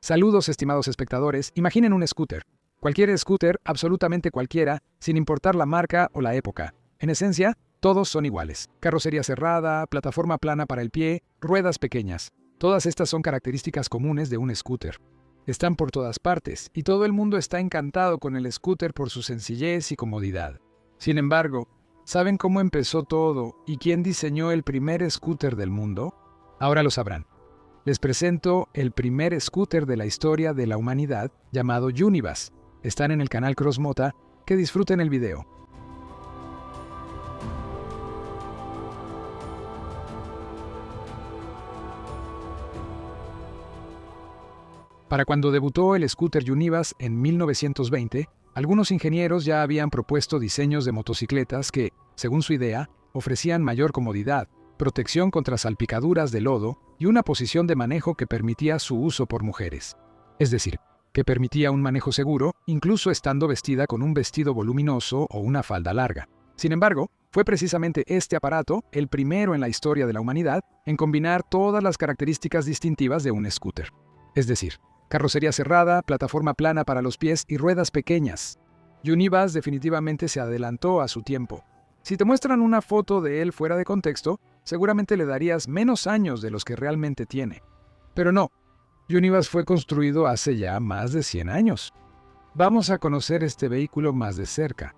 Saludos, estimados espectadores. Imaginen un scooter. Cualquier scooter, absolutamente cualquiera, sin importar la marca o la época. En esencia, todos son iguales. Carrocería cerrada, plataforma plana para el pie, ruedas pequeñas. Todas estas son características comunes de un scooter. Están por todas partes, y todo el mundo está encantado con el scooter por su sencillez y comodidad. Sin embargo, ¿saben cómo empezó todo y quién diseñó el primer scooter del mundo? Ahora lo sabrán. Les presento el primer scooter de la historia de la humanidad, llamado Unibus. Están en el canal Crossmota. Que disfruten el video. Para cuando debutó el scooter Unibus en 1920, algunos ingenieros ya habían propuesto diseños de motocicletas que, según su idea, ofrecían mayor comodidad, protección contra salpicaduras de lodo y una posición de manejo que permitía su uso por mujeres. Es decir, que permitía un manejo seguro, incluso estando vestida con un vestido voluminoso o una falda larga. Sin embargo, fue precisamente este aparato el primero en la historia de la humanidad en combinar todas las características distintivas de un scooter. Es decir, carrocería cerrada, plataforma plana para los pies y ruedas pequeñas. Unibus definitivamente se adelantó a su tiempo. Si te muestran una foto de él fuera de contexto, seguramente le darías menos años de los que realmente tiene. Pero no, Unibus fue construido hace ya más de 100 años. Vamos a conocer este vehículo más de cerca.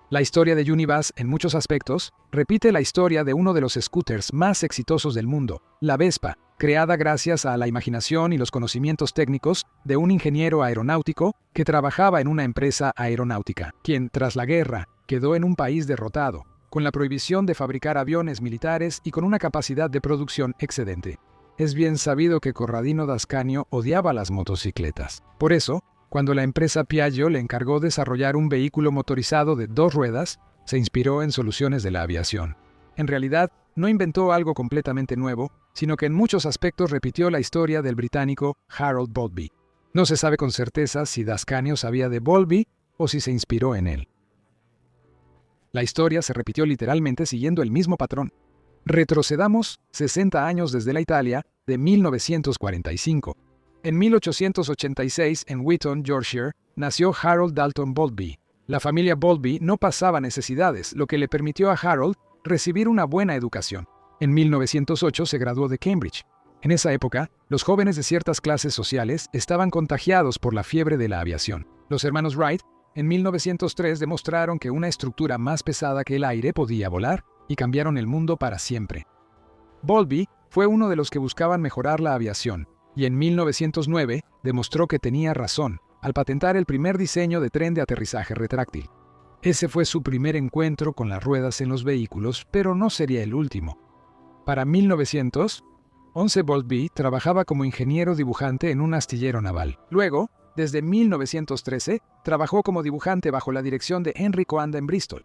La historia de Unibus, en muchos aspectos, repite la historia de uno de los scooters más exitosos del mundo, la Vespa, creada gracias a la imaginación y los conocimientos técnicos de un ingeniero aeronáutico que trabajaba en una empresa aeronáutica, quien, tras la guerra, quedó en un país derrotado, con la prohibición de fabricar aviones militares y con una capacidad de producción excedente. Es bien sabido que Corradino d'Ascanio odiaba las motocicletas. Por eso, cuando la empresa Piaggio le encargó desarrollar un vehículo motorizado de 2 ruedas, se inspiró en soluciones de la aviación. En realidad, no inventó algo completamente nuevo, sino que en muchos aspectos repitió la historia del británico Harold Bowlby. No se sabe con certeza si d'Ascanio sabía de Bowlby o si se inspiró en él. La historia se repitió literalmente siguiendo el mismo patrón. Retrocedamos 60 años desde la Italia de 1945. En 1886, en Wheaton, Yorkshire, nació Harold Dalton Bowlby. La familia Bowlby no pasaba necesidades, lo que le permitió a Harold recibir una buena educación. En 1908 se graduó de Cambridge. En esa época, los jóvenes de ciertas clases sociales estaban contagiados por la fiebre de la aviación. Los hermanos Wright, en 1903, demostraron que una estructura más pesada que el aire podía volar y cambiaron el mundo para siempre. Bowlby fue uno de los que buscaban mejorar la aviación, y en 1909 demostró que tenía razón al patentar el primer diseño de tren de aterrizaje retráctil. Ese fue su primer encuentro con las ruedas en los vehículos, pero no sería el último. Para 1911, Bowlby trabajaba como ingeniero dibujante en un astillero naval. Luego, desde 1913, trabajó como dibujante bajo la dirección de Henry Coanda en Bristol.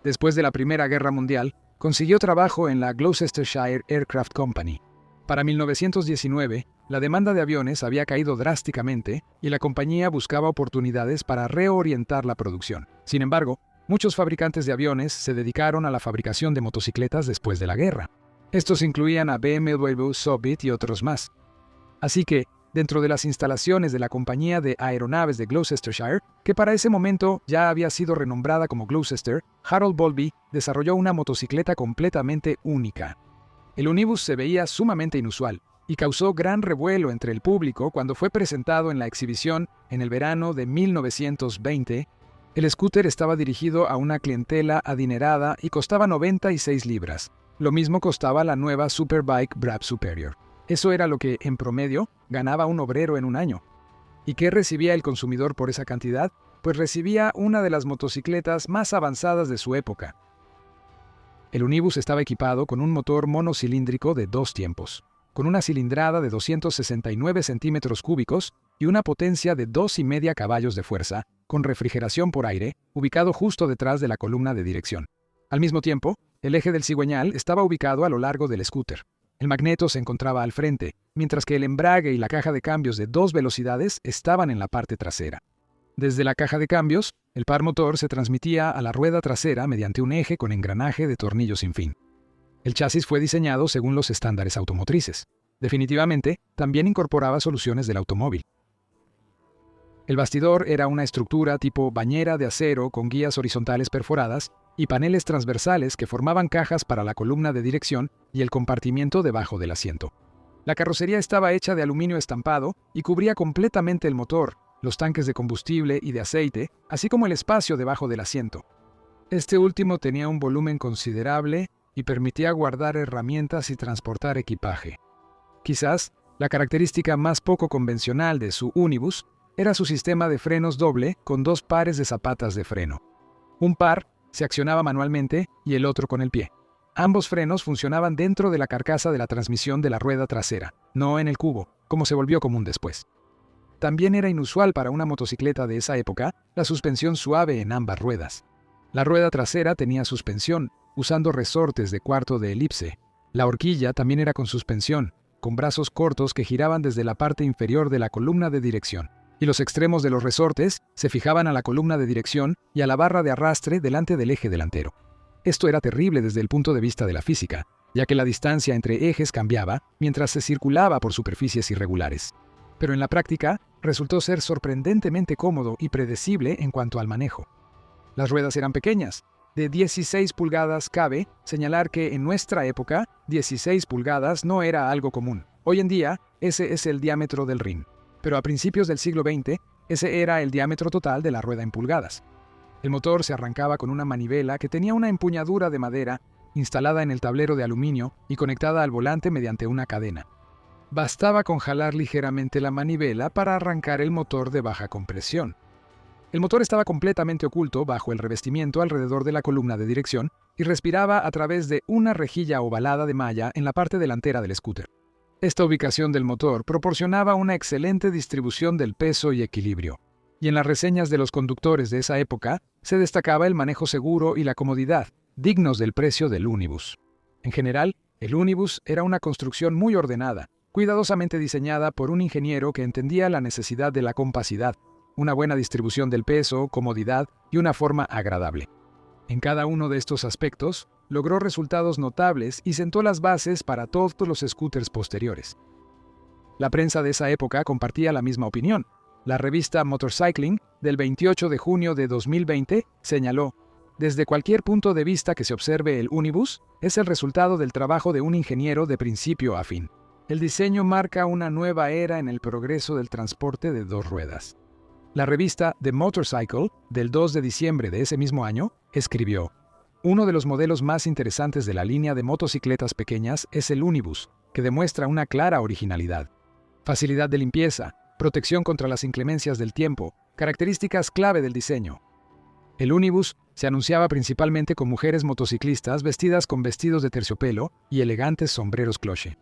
Después de la Primera Guerra Mundial, consiguió trabajo en la Gloucestershire Aircraft Company. Para 1919, la demanda de aviones había caído drásticamente y la compañía buscaba oportunidades para reorientar la producción. Sin embargo, muchos fabricantes de aviones se dedicaron a la fabricación de motocicletas después de la guerra. Estos incluían a BMW, Sobit y otros más. Así que, dentro de las instalaciones de la compañía de aeronaves de Gloucestershire, que para ese momento ya había sido renombrada como Gloucester, Harold Bowlby desarrolló una motocicleta completamente única. El Unibus se veía sumamente inusual y causó gran revuelo entre el público cuando fue presentado en la exhibición en el verano de 1920. El scooter estaba dirigido a una clientela adinerada y costaba 96 libras. Lo mismo costaba la nueva Superbike Brab Superior. Eso era lo que, en promedio, ganaba un obrero en un año. ¿Y qué recibía el consumidor por esa cantidad? Pues recibía una de las motocicletas más avanzadas de su época. El Unibus estaba equipado con un motor monocilíndrico de 2 tiempos, con una cilindrada de 269 centímetros cúbicos y una potencia de 2,5 caballos de fuerza, con refrigeración por aire, ubicado justo detrás de la columna de dirección. Al mismo tiempo, el eje del cigüeñal estaba ubicado a lo largo del scooter. El magneto se encontraba al frente, mientras que el embrague y la caja de cambios de 2 velocidades estaban en la parte trasera. Desde la caja de cambios, el par motor se transmitía a la rueda trasera mediante un eje con engranaje de tornillos sin fin. El chasis fue diseñado según los estándares automotrices. Definitivamente, también incorporaba soluciones del automóvil. El bastidor era una estructura tipo bañera de acero con guías horizontales perforadas y paneles transversales que formaban cajas para la columna de dirección y el compartimiento debajo del asiento. La carrocería estaba hecha de aluminio estampado y cubría completamente el motor, los tanques de combustible y de aceite, así como el espacio debajo del asiento. Este último tenía un volumen considerable y permitía guardar herramientas y transportar equipaje. Quizás la característica más poco convencional de su Unibus era su sistema de frenos doble con 2 pares de zapatas de freno. Un par se accionaba manualmente y el otro con el pie. Ambos frenos funcionaban dentro de la carcasa de la transmisión de la rueda trasera, no en el cubo, como se volvió común después. También era inusual para una motocicleta de esa época la suspensión suave en ambas ruedas. La rueda trasera tenía suspensión, usando resortes de cuarto de elipse. La horquilla también era con suspensión, con brazos cortos que giraban desde la parte inferior de la columna de dirección, y los extremos de los resortes se fijaban a la columna de dirección y a la barra de arrastre delante del eje delantero. Esto era terrible desde el punto de vista de la física, ya que la distancia entre ejes cambiaba mientras se circulaba por superficies irregulares. Pero en la práctica, resultó ser sorprendentemente cómodo y predecible en cuanto al manejo. Las ruedas eran pequeñas, de 16 pulgadas. Cabe señalar que en nuestra época, 16 pulgadas no era algo común. Hoy en día, ese es el diámetro del rin. Pero a principios del siglo XX, ese era el diámetro total de la rueda en pulgadas. El motor se arrancaba con una manivela que tenía una empuñadura de madera instalada en el tablero de aluminio y conectada al volante mediante una cadena. Bastaba con jalar ligeramente la manivela para arrancar el motor de baja compresión. El motor estaba completamente oculto bajo el revestimiento alrededor de la columna de dirección y respiraba a través de una rejilla ovalada de malla en la parte delantera del scooter. Esta ubicación del motor proporcionaba una excelente distribución del peso y equilibrio, y en las reseñas de los conductores de esa época se destacaba el manejo seguro y la comodidad, dignos del precio del Unibus. En general, el Unibus era una construcción muy ordenada, cuidadosamente diseñada por un ingeniero que entendía la necesidad de la compacidad, una buena distribución del peso, comodidad y una forma agradable. En cada uno de estos aspectos, logró resultados notables y sentó las bases para todos los scooters posteriores. La prensa de esa época compartía la misma opinión. La revista Motorcycling, del 28 de junio de 2020, señaló: desde cualquier punto de vista que se observe, el Unibus es el resultado del trabajo de un ingeniero de principio a fin. El diseño marca una nueva era en el progreso del transporte de 2 ruedas. La revista The Motorcycle, del 2 de diciembre de ese mismo año, escribió: uno de los modelos más interesantes de la línea de motocicletas pequeñas es el Unibus, que demuestra una clara originalidad. Facilidad de limpieza, protección contra las inclemencias del tiempo, características clave del diseño. El Unibus se anunciaba principalmente con mujeres motociclistas vestidas con vestidos de terciopelo y elegantes sombreros cloche.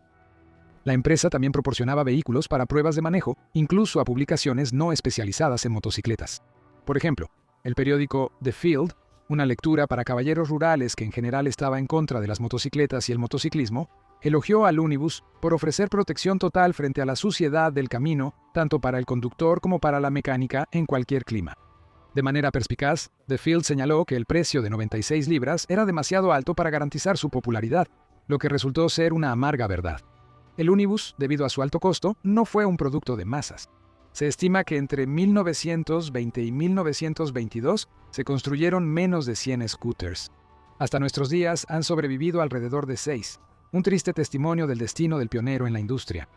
La empresa también proporcionaba vehículos para pruebas de manejo, incluso a publicaciones no especializadas en motocicletas. Por ejemplo, el periódico The Field, una lectura para caballeros rurales que en general estaba en contra de las motocicletas y el motociclismo, elogió al Unibus por ofrecer protección total frente a la suciedad del camino, tanto para el conductor como para la mecánica en cualquier clima. De manera perspicaz, The Field señaló que el precio de 96 libras era demasiado alto para garantizar su popularidad, lo que resultó ser una amarga verdad. El Unibus, debido a su alto costo, no fue un producto de masas. Se estima que entre 1920 y 1922 se construyeron menos de 100 scooters. Hasta nuestros días han sobrevivido alrededor de 6, un triste testimonio del destino del pionero en la industria.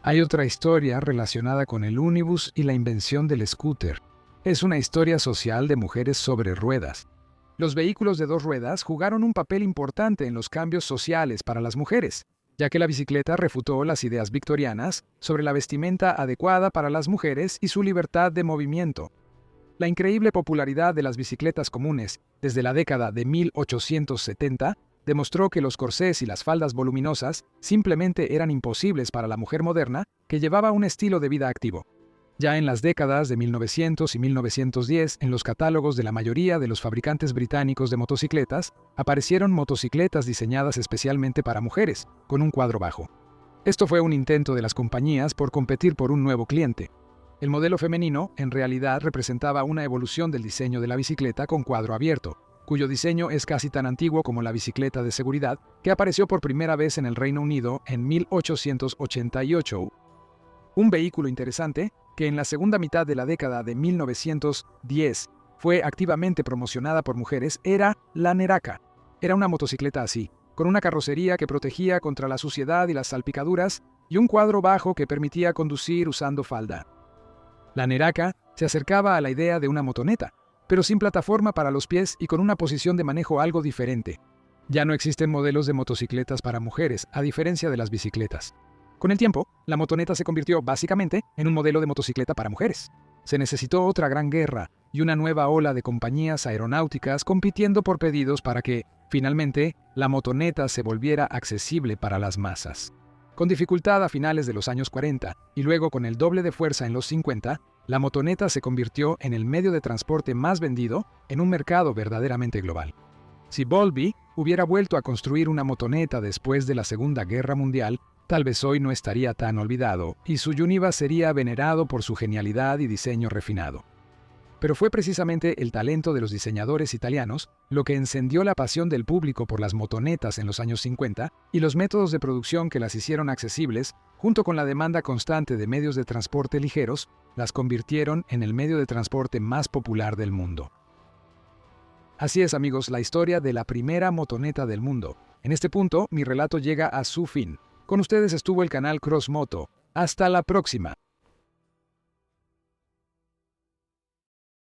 Hay otra historia relacionada con el Unibus y la invención del scooter. Es una historia social de mujeres sobre ruedas. Los vehículos de 2 ruedas jugaron un papel importante en los cambios sociales para las mujeres, ya que la bicicleta refutó las ideas victorianas sobre la vestimenta adecuada para las mujeres y su libertad de movimiento. La increíble popularidad de las bicicletas comunes desde la década de 1870 demostró que los corsés y las faldas voluminosas simplemente eran imposibles para la mujer moderna que llevaba un estilo de vida activo. Ya en las décadas de 1900 y 1910, en los catálogos de la mayoría de los fabricantes británicos de motocicletas, aparecieron motocicletas diseñadas especialmente para mujeres, con un cuadro bajo. Esto fue un intento de las compañías por competir por un nuevo cliente. El modelo femenino, en realidad, representaba una evolución del diseño de la bicicleta con cuadro abierto, cuyo diseño es casi tan antiguo como la bicicleta de seguridad, que apareció por primera vez en el Reino Unido en 1888. Un vehículo interesante que en la segunda mitad de la década de 1910 fue activamente promocionada por mujeres era la Neraka. Era una motocicleta así, con una carrocería que protegía contra la suciedad y las salpicaduras y un cuadro bajo que permitía conducir usando falda. La Neraka se acercaba a la idea de una motoneta, pero sin plataforma para los pies y con una posición de manejo algo diferente. Ya no existen modelos de motocicletas para mujeres, a diferencia de las bicicletas. Con el tiempo, la motoneta se convirtió básicamente en un modelo de motocicleta para mujeres. Se necesitó otra gran guerra y una nueva ola de compañías aeronáuticas compitiendo por pedidos para que, finalmente, la motoneta se volviera accesible para las masas. Con dificultad a finales de los años 40 y luego con el doble de fuerza en los 50, la motoneta se convirtió en el medio de transporte más vendido en un mercado verdaderamente global. Si Bowlby hubiera vuelto a construir una motoneta después de la Segunda Guerra Mundial, tal vez hoy no estaría tan olvidado y su Univa sería venerado por su genialidad y diseño refinado. Pero fue precisamente el talento de los diseñadores italianos lo que encendió la pasión del público por las motonetas en los años 50 y los métodos de producción que las hicieron accesibles, junto con la demanda constante de medios de transporte ligeros, las convirtieron en el medio de transporte más popular del mundo. Así es, amigos, la historia de la primera motoneta del mundo. En este punto, mi relato llega a su fin. Con ustedes estuvo el canal Cross Moto. Hasta la próxima.